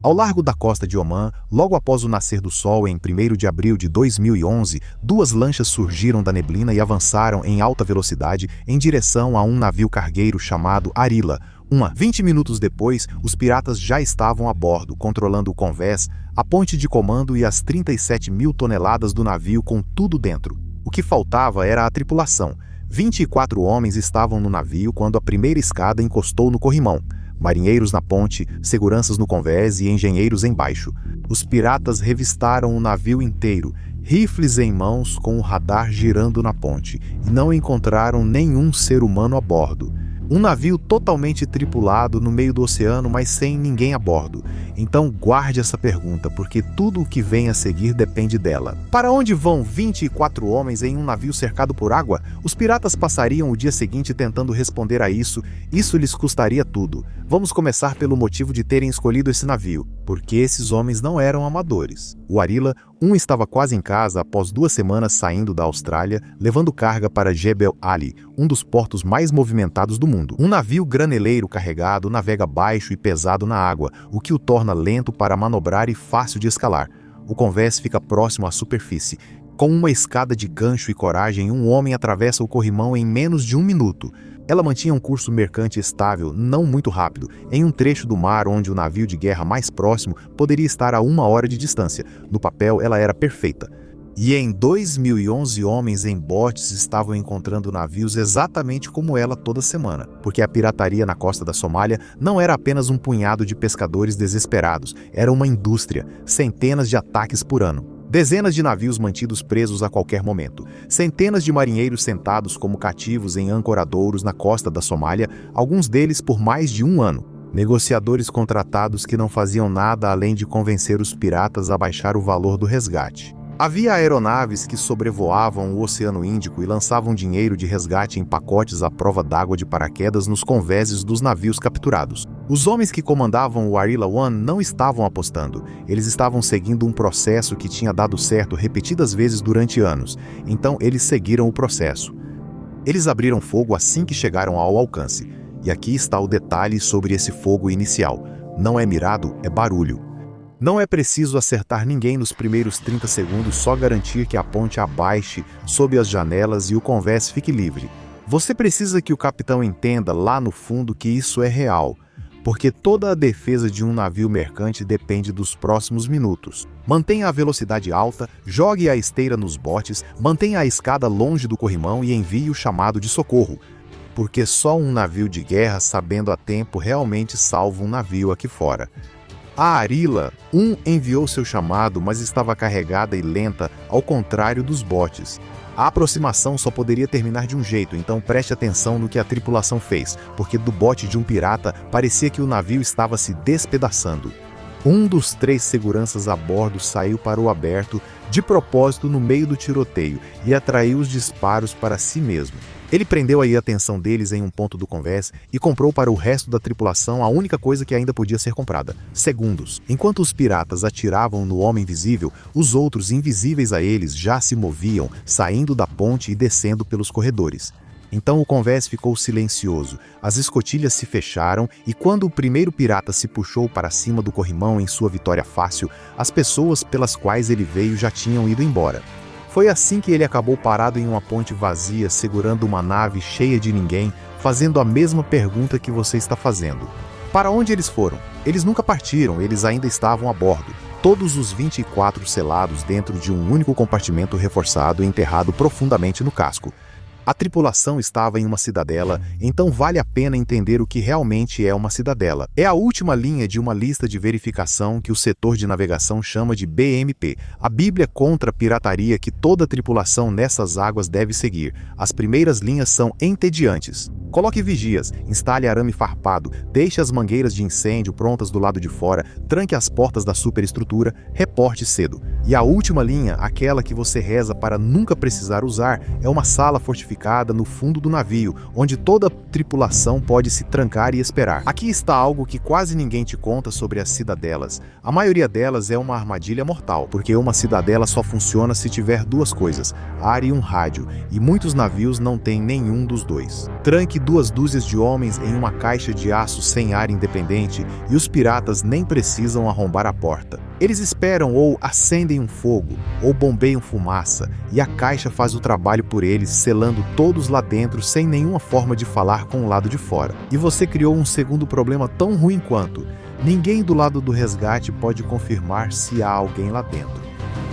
Ao largo da costa de Omã, logo após o nascer do sol em 1º de abril de 2011, duas lanchas surgiram da neblina e avançaram em alta velocidade em direção a um navio cargueiro chamado Arila. 20 minutos depois, os piratas já estavam a bordo, controlando o convés, a ponte de comando e as 37.000 toneladas do navio com tudo dentro. O que faltava era a tripulação. 24 homens estavam no navio quando a primeira escada encostou no corrimão. Marinheiros na ponte, seguranças no convés e engenheiros embaixo. Os piratas revistaram o navio inteiro, rifles em mãos com o radar girando na ponte, e não encontraram nenhum ser humano a bordo. Um navio totalmente tripulado no meio do oceano, mas sem ninguém a bordo. Então guarde essa pergunta, porque tudo o que vem a seguir depende dela. Para onde vão 24 homens em um navio cercado por água? Os piratas passariam o dia seguinte tentando responder a isso. Isso lhes custaria tudo. Vamos começar pelo motivo de terem escolhido esse navio, porque esses homens não eram amadores. O Arila, estava quase em casa após 2 semanas saindo da Austrália, levando carga para Jebel Ali, um dos portos mais movimentados do mundo. Um navio graneleiro carregado navega baixo e pesado na água, o que o torna lento para manobrar e fácil de escalar. O convés fica próximo à superfície. Com uma escada de gancho e coragem, um homem atravessa o corrimão em menos de 1 minuto. Ela mantinha um curso mercante estável, não muito rápido, em um trecho do mar onde o navio de guerra mais próximo poderia estar a 1 hora de distância. No papel, ela era perfeita. E em 2011, homens em botes estavam encontrando navios exatamente como ela toda semana, porque a pirataria na costa da Somália não era apenas um punhado de pescadores desesperados, era uma indústria, centenas de ataques por ano. Dezenas de navios mantidos presos a qualquer momento. Centenas de marinheiros sentados como cativos em ancoradouros na costa da Somália, alguns deles por mais de 1 ano. Negociadores contratados que não faziam nada além de convencer os piratas a baixar o valor do resgate. Havia aeronaves que sobrevoavam o Oceano Índico e lançavam dinheiro de resgate em pacotes à prova d'água de paraquedas nos convéses dos navios capturados. Os homens que comandavam o Arila One não estavam apostando. Eles estavam seguindo um processo que tinha dado certo repetidas vezes durante anos. Então eles seguiram o processo. Eles abriram fogo assim que chegaram ao alcance. E aqui está o detalhe sobre esse fogo inicial. Não é mirado, é barulho. Não é preciso acertar ninguém nos primeiros 30 segundos, só garantir que a ponte abaixe sob as janelas e o convés fique livre. Você precisa que o capitão entenda lá no fundo que isso é real, porque toda a defesa de um navio mercante depende dos próximos minutos. Mantenha a velocidade alta, jogue a esteira nos botes, mantenha a escada longe do corrimão e envie o chamado de socorro, porque só um navio de guerra sabendo a tempo realmente salva um navio aqui fora. A Arila enviou seu chamado, mas estava carregada e lenta, ao contrário dos botes. A aproximação só poderia terminar de um jeito, então preste atenção no que a tripulação fez, porque do bote de um pirata parecia que o navio estava se despedaçando. Um dos 3 seguranças a bordo saiu para o aberto, de propósito no meio do tiroteio, e atraiu os disparos para si mesmo. Ele prendeu a atenção deles em um ponto do convés e comprou para o resto da tripulação a única coisa que ainda podia ser comprada: segundos. Enquanto os piratas atiravam no homem visível, os outros invisíveis a eles já se moviam, saindo da ponte e descendo pelos corredores. Então o convés ficou silencioso, as escotilhas se fecharam e quando o primeiro pirata se puxou para cima do corrimão em sua vitória fácil, as pessoas pelas quais ele veio já tinham ido embora. Foi assim que ele acabou parado em uma ponte vazia, segurando uma nave cheia de ninguém, fazendo a mesma pergunta que você está fazendo. Para onde eles foram? Eles nunca partiram, eles ainda estavam a bordo. Todos os 24 selados dentro de um único compartimento reforçado e enterrado profundamente no casco. A tripulação estava em uma cidadela, então vale a pena entender o que realmente é uma cidadela. É a última linha de uma lista de verificação que o setor de navegação chama de BMP, a Bíblia contra a pirataria que toda tripulação nessas águas deve seguir. As primeiras linhas são entediantes. Coloque vigias, instale arame farpado, deixe as mangueiras de incêndio prontas do lado de fora, tranque as portas da superestrutura, reporte cedo. E a última linha, aquela que você reza para nunca precisar usar, é uma sala fortificada fortificada no fundo do navio, onde toda a tripulação pode se trancar e esperar. Aqui está algo que quase ninguém te conta sobre as cidadelas. A maioria delas é uma armadilha mortal, porque uma cidadela só funciona se tiver duas coisas, ar e um rádio, e muitos navios não têm nenhum dos dois. Tranque 2 dúzias de homens em uma caixa de aço sem ar independente e os piratas nem precisam arrombar a porta. Eles esperam ou acendem um fogo, ou bombeiam fumaça, e a caixa faz o trabalho por eles, selando todos lá dentro sem nenhuma forma de falar com o lado de fora. E você criou um segundo problema tão ruim quanto: ninguém do lado do resgate pode confirmar se há alguém lá dentro.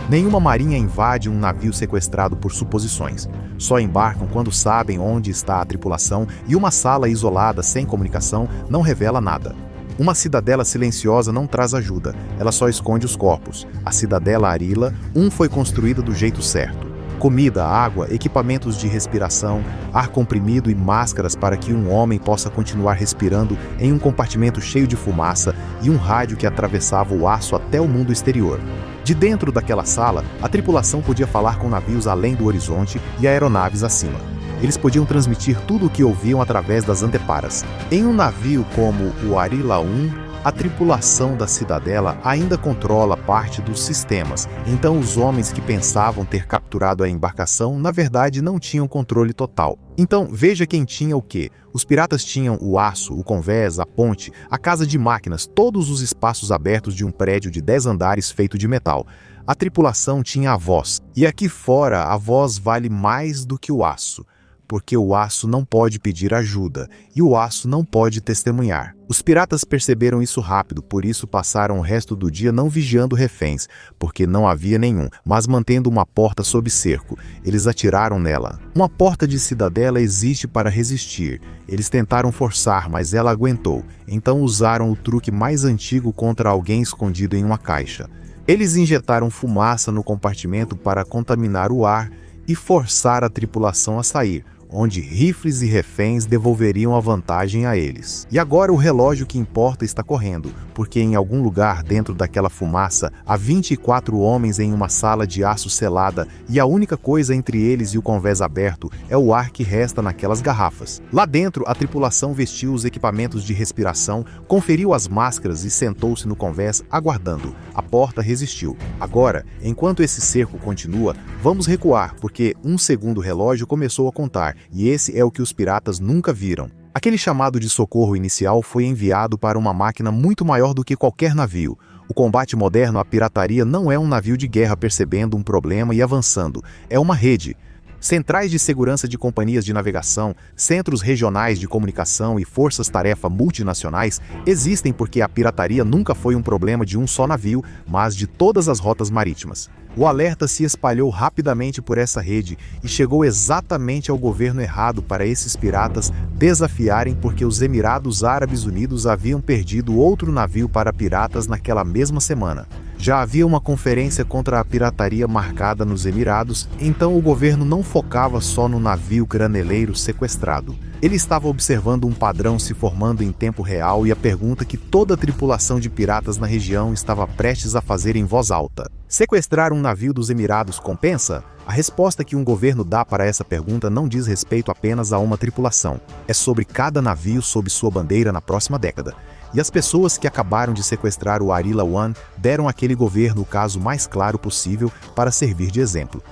Nenhuma marinha invade um navio sequestrado por suposições. Só embarcam quando sabem onde está a tripulação, e uma sala isolada sem comunicação não revela nada. Uma cidadela silenciosa não traz ajuda, ela só esconde os corpos. A cidadela Arila, foi construída do jeito certo. Comida, água, equipamentos de respiração, ar comprimido e máscaras para que um homem possa continuar respirando em um compartimento cheio de fumaça e um rádio que atravessava o aço até o mundo exterior. De dentro daquela sala, a tripulação podia falar com navios além do horizonte e aeronaves acima. Eles podiam transmitir tudo o que ouviam através das anteparas. Em um navio como o Arila 1, a tripulação da cidadela ainda controla parte dos sistemas, então os homens que pensavam ter capturado a embarcação, na verdade, não tinham controle total. Então, veja quem tinha o quê. Os piratas tinham o aço, o convés, a ponte, a casa de máquinas, todos os espaços abertos de um prédio de 10 andares feito de metal. A tripulação tinha a voz, e aqui fora a voz vale mais do que o aço, porque o aço não pode pedir ajuda, e o aço não pode testemunhar. Os piratas perceberam isso rápido, por isso passaram o resto do dia não vigiando reféns, porque não havia nenhum, mas mantendo uma porta sob cerco. Eles atiraram nela. Uma porta de cidadela existe para resistir. Eles tentaram forçar, mas ela aguentou. Então usaram o truque mais antigo contra alguém escondido em uma caixa. Eles injetaram fumaça no compartimento para contaminar o ar e forçar a tripulação a sair, onde rifles e reféns devolveriam a vantagem a eles. E agora o relógio que importa está correndo, porque em algum lugar dentro daquela fumaça há 24 homens em uma sala de aço selada, e a única coisa entre eles e o convés aberto é o ar que resta naquelas garrafas. Lá dentro, a tripulação vestiu os equipamentos de respiração, conferiu as máscaras e sentou-se no convés aguardando. A porta resistiu. Agora, enquanto esse cerco continua, vamos recuar, porque um segundo relógio começou a contar, e esse é o que os piratas nunca viram. Aquele chamado de socorro inicial foi enviado para uma máquina muito maior do que qualquer navio. O combate moderno à pirataria não é um navio de guerra percebendo um problema e avançando, é uma rede. Centrais de segurança de companhias de navegação, centros regionais de comunicação e forças-tarefa multinacionais existem porque a pirataria nunca foi um problema de um só navio, mas de todas as rotas marítimas. O alerta se espalhou rapidamente por essa rede e chegou exatamente ao governo errado para esses piratas desafiarem, porque os Emirados Árabes Unidos haviam perdido outro navio para piratas naquela mesma semana. Já havia uma conferência contra a pirataria marcada nos Emirados, então o governo não focava só no navio graneleiro sequestrado. Ele estava observando um padrão se formando em tempo real e a pergunta que toda a tripulação de piratas na região estava prestes a fazer em voz alta: sequestrar um navio dos Emirados compensa? A resposta que um governo dá para essa pergunta não diz respeito apenas a uma tripulação. É sobre cada navio sob sua bandeira na próxima década. E as pessoas que acabaram de sequestrar o Arila 1 deram àquele governo o caso mais claro possível para servir de exemplo.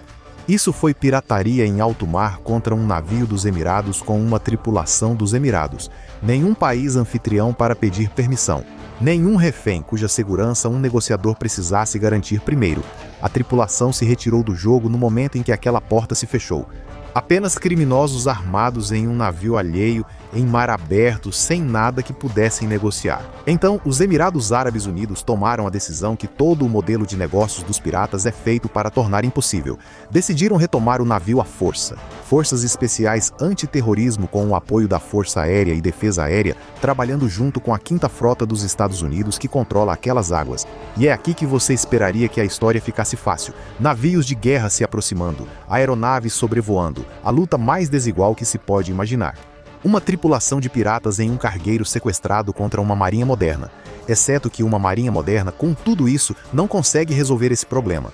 Isso foi pirataria em alto mar contra um navio dos Emirados com uma tripulação dos Emirados. Nenhum país anfitrião para pedir permissão. Nenhum refém cuja segurança um negociador precisasse garantir primeiro. A tripulação se retirou do jogo no momento em que aquela porta se fechou. Apenas criminosos armados em um navio alheio, em mar aberto, sem nada que pudessem negociar. Então, os Emirados Árabes Unidos tomaram a decisão que todo o modelo de negócios dos piratas é feito para tornar impossível. Decidiram retomar o navio à força. Forças especiais antiterrorismo com o apoio da Força Aérea e Defesa Aérea, trabalhando junto com a 5ª Frota dos Estados Unidos que controla aquelas águas. E é aqui que você esperaria que a história ficasse fácil. Navios de guerra se aproximando, aeronaves sobrevoando, a luta mais desigual que se pode imaginar. Uma tripulação de piratas em um cargueiro sequestrado contra uma marinha moderna. Exceto que uma marinha moderna, com tudo isso, não consegue resolver esse problema.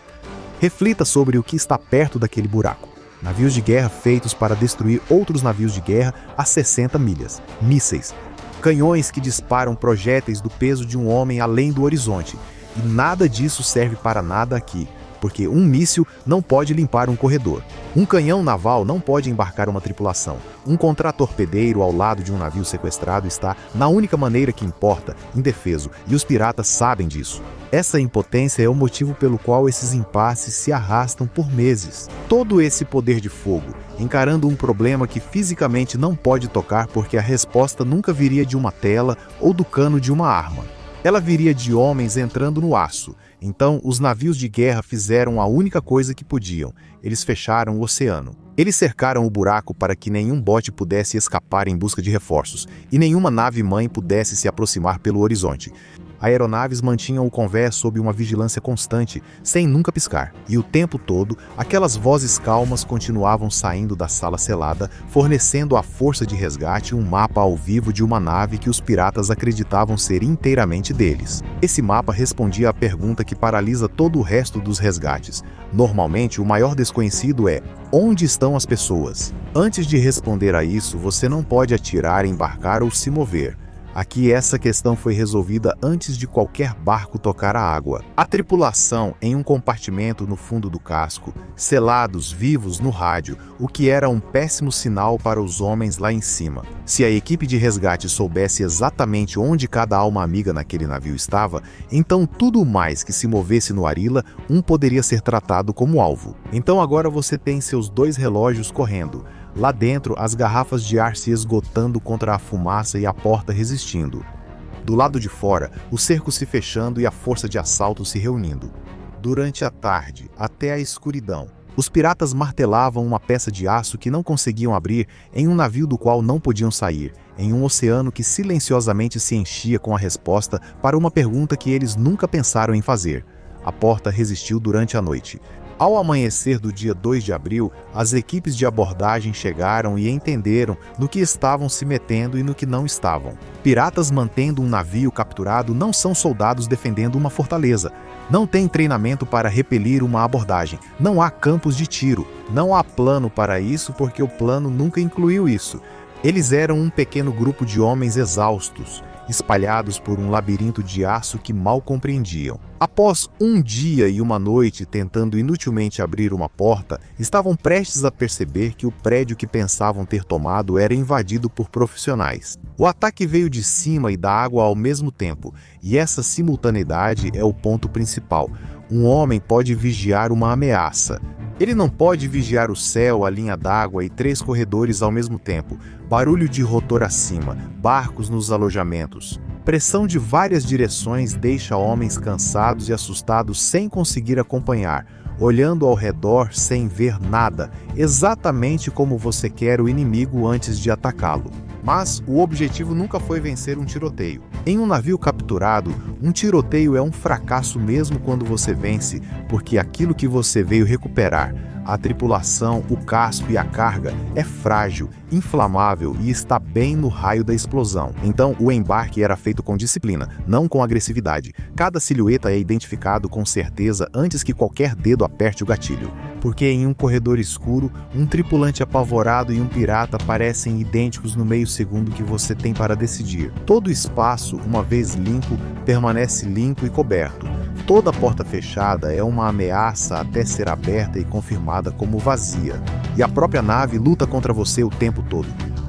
Reflita sobre o que está perto daquele buraco. navios de guerra feitos para destruir outros navios de guerra a 60 milhas, mísseis, canhões que disparam projéteis do peso de um homem além do horizonte. E nada disso serve para nada aqui, porque um míssil não pode limpar um corredor. Um canhão naval não pode embarcar uma tripulação. Um contratorpedeiro ao lado de um navio sequestrado está, na única maneira que importa, indefeso, e os piratas sabem disso. Essa impotência é o motivo pelo qual esses impasses se arrastam por meses. Todo esse poder de fogo, encarando um problema que fisicamente não pode tocar porque a resposta nunca viria de uma tela ou do cano de uma arma. Ela viria de homens entrando no aço. Então, os navios de guerra fizeram a única coisa que podiam. Eles fecharam o oceano. Eles cercaram o buraco para que nenhum bote pudesse escapar em busca de reforços, e nenhuma nave-mãe pudesse se aproximar pelo horizonte. Aeronaves mantinham o convés sob uma vigilância constante, sem nunca piscar. E o tempo todo, aquelas vozes calmas continuavam saindo da sala selada, fornecendo à força de resgate um mapa ao vivo de uma nave que os piratas acreditavam ser inteiramente deles. Esse mapa respondia à pergunta que paralisa todo o resto dos resgates. Normalmente, o maior desconhecido é: onde estão as pessoas? Antes de responder a isso, você não pode atirar, embarcar ou se mover. Aqui essa questão foi resolvida antes de qualquer barco tocar a água. A tripulação em um compartimento no fundo do casco, selados vivos no rádio, o que era um péssimo sinal para os homens lá em cima. Se a equipe de resgate soubesse exatamente onde cada alma amiga naquele navio estava, então tudo mais que se movesse no Arila, poderia ser tratado como alvo. Então agora você tem seus 2 relógios correndo. Lá dentro, as garrafas de ar se esgotando contra a fumaça e a porta resistindo. Do lado de fora, o cerco se fechando e a força de assalto se reunindo. Durante a tarde, até a escuridão, os piratas martelavam uma peça de aço que não conseguiam abrir em um navio do qual não podiam sair, em um oceano que silenciosamente se enchia com a resposta para uma pergunta que eles nunca pensaram em fazer. A porta resistiu durante a noite. Ao amanhecer do dia 2 de abril, as equipes de abordagem chegaram e entenderam no que estavam se metendo e no que não estavam. Piratas mantendo um navio capturado não são soldados defendendo uma fortaleza. Não tem treinamento para repelir uma abordagem. Não há campos de tiro. Não há plano para isso porque o plano nunca incluiu isso. Eles eram um pequeno grupo de homens exaustos, espalhados por um labirinto de aço que mal compreendiam. Após um dia e uma noite tentando inutilmente abrir uma porta, estavam prestes a perceber que o prédio que pensavam ter tomado era invadido por profissionais. O ataque veio de cima e da água ao mesmo tempo, e essa simultaneidade é o ponto principal. Um homem pode vigiar uma ameaça. Ele não pode vigiar o céu, a linha d'água e 3 corredores ao mesmo tempo. Barulho de rotor acima, barcos nos alojamentos. Pressão de várias direções deixa homens cansados e assustados sem conseguir acompanhar, olhando ao redor sem ver nada, exatamente como você quer o inimigo antes de atacá-lo. Mas o objetivo nunca foi vencer um tiroteio. Em um navio capturado, um tiroteio é um fracasso mesmo quando você vence, porque aquilo que você veio recuperar, a tripulação, o casco e a carga, é frágil, inflamável e está bem no raio da explosão. Então, o embarque era feito com disciplina, não com agressividade. Cada silhueta é identificado com certeza antes que qualquer dedo aperte o gatilho. Porque em um corredor escuro, um tripulante apavorado e um pirata parecem idênticos no meio segundo que você tem para decidir. Todo o espaço, uma vez limpo, permanece limpo e coberto. Toda porta fechada é uma ameaça até ser aberta e confirmada como vazia. E a própria nave luta contra você o tempo todo.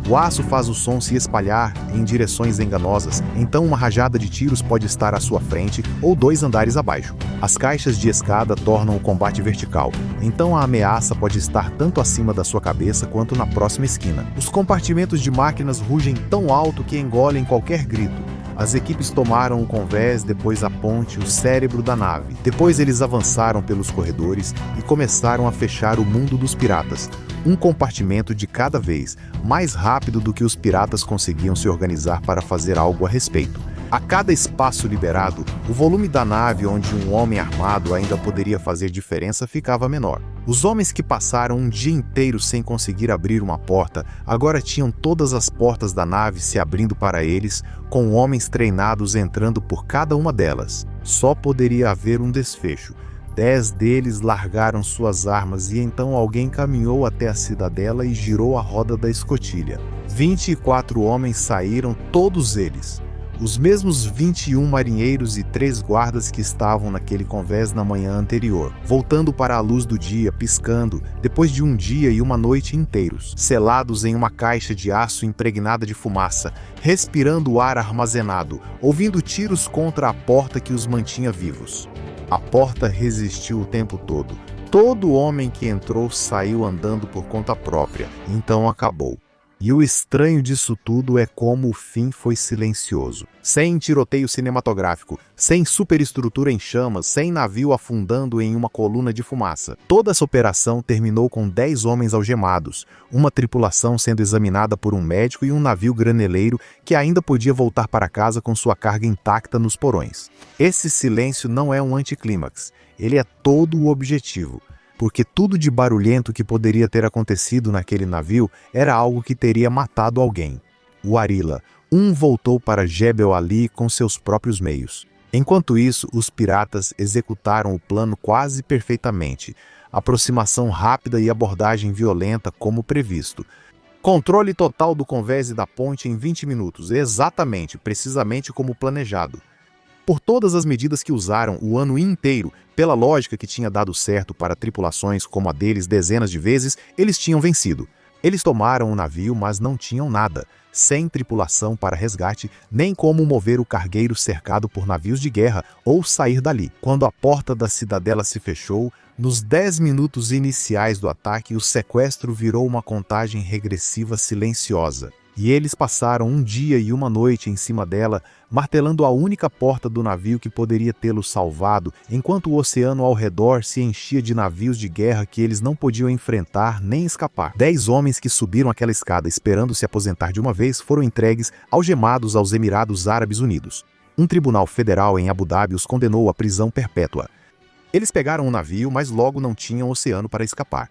O aço faz o som se espalhar em direções enganosas, então uma rajada de tiros pode estar à sua frente ou 2 andares abaixo. As caixas de escada tornam o combate vertical, então a ameaça pode estar tanto acima da sua cabeça quanto na próxima esquina. Os compartimentos de máquinas rugem tão alto que engolem qualquer grito. As equipes tomaram o convés, depois a ponte, o cérebro da nave. Depois eles avançaram pelos corredores e começaram a fechar o mundo dos piratas. Um compartimento de cada vez, mais rápido do que os piratas conseguiam se organizar para fazer algo a respeito. A cada espaço liberado, o volume da nave onde um homem armado ainda poderia fazer diferença ficava menor. Os homens que passaram um dia inteiro sem conseguir abrir uma porta, agora tinham todas as portas da nave se abrindo para eles, com homens treinados entrando por cada uma delas. Só poderia haver um desfecho. 10 deles largaram suas armas e então alguém caminhou até a cidadela e girou a roda da escotilha. 24 homens saíram, todos eles. Os mesmos 21 marinheiros e 3 guardas que estavam naquele convés na manhã anterior, voltando para a luz do dia, piscando, depois de um dia e uma noite inteiros, selados em uma caixa de aço impregnada de fumaça, respirando o ar armazenado, ouvindo tiros contra a porta que os mantinha vivos. A porta resistiu o tempo todo. Todo homem que entrou saiu andando por conta própria, então acabou. E o estranho disso tudo é como o fim foi silencioso. Sem tiroteio cinematográfico, sem superestrutura em chamas, sem navio afundando em uma coluna de fumaça. Toda essa operação terminou com 10 homens algemados, uma tripulação sendo examinada por um médico e um navio graneleiro que ainda podia voltar para casa com sua carga intacta nos porões. Esse silêncio não é um anticlímax, ele é todo o objetivo. Porque tudo de barulhento que poderia ter acontecido naquele navio era algo que teria matado alguém. O Arila, voltou para Jebel Ali com seus próprios meios. Enquanto isso, os piratas executaram o plano quase perfeitamente. Aproximação rápida e abordagem violenta como previsto. Controle total do convés e da ponte em 20 minutos, precisamente como planejado. Por todas as medidas que usaram o ano inteiro, pela lógica que tinha dado certo para tripulações como a deles dezenas de vezes, eles tinham vencido. Eles tomaram o navio, mas não tinham nada, sem tripulação para resgate, nem como mover o cargueiro cercado por navios de guerra ou sair dali. Quando a porta da cidadela se fechou, nos 10 minutos iniciais do ataque, o sequestro virou uma contagem regressiva silenciosa. E eles passaram um dia e uma noite em cima dela, martelando a única porta do navio que poderia tê-lo salvado, enquanto o oceano ao redor se enchia de navios de guerra que eles não podiam enfrentar nem escapar. 10 homens que subiram aquela escada esperando se aposentar de uma vez foram entregues, algemados aos Emirados Árabes Unidos. Um tribunal federal em Abu Dhabi os condenou à prisão perpétua. Eles pegaram o navio, mas logo não tinham oceano para escapar.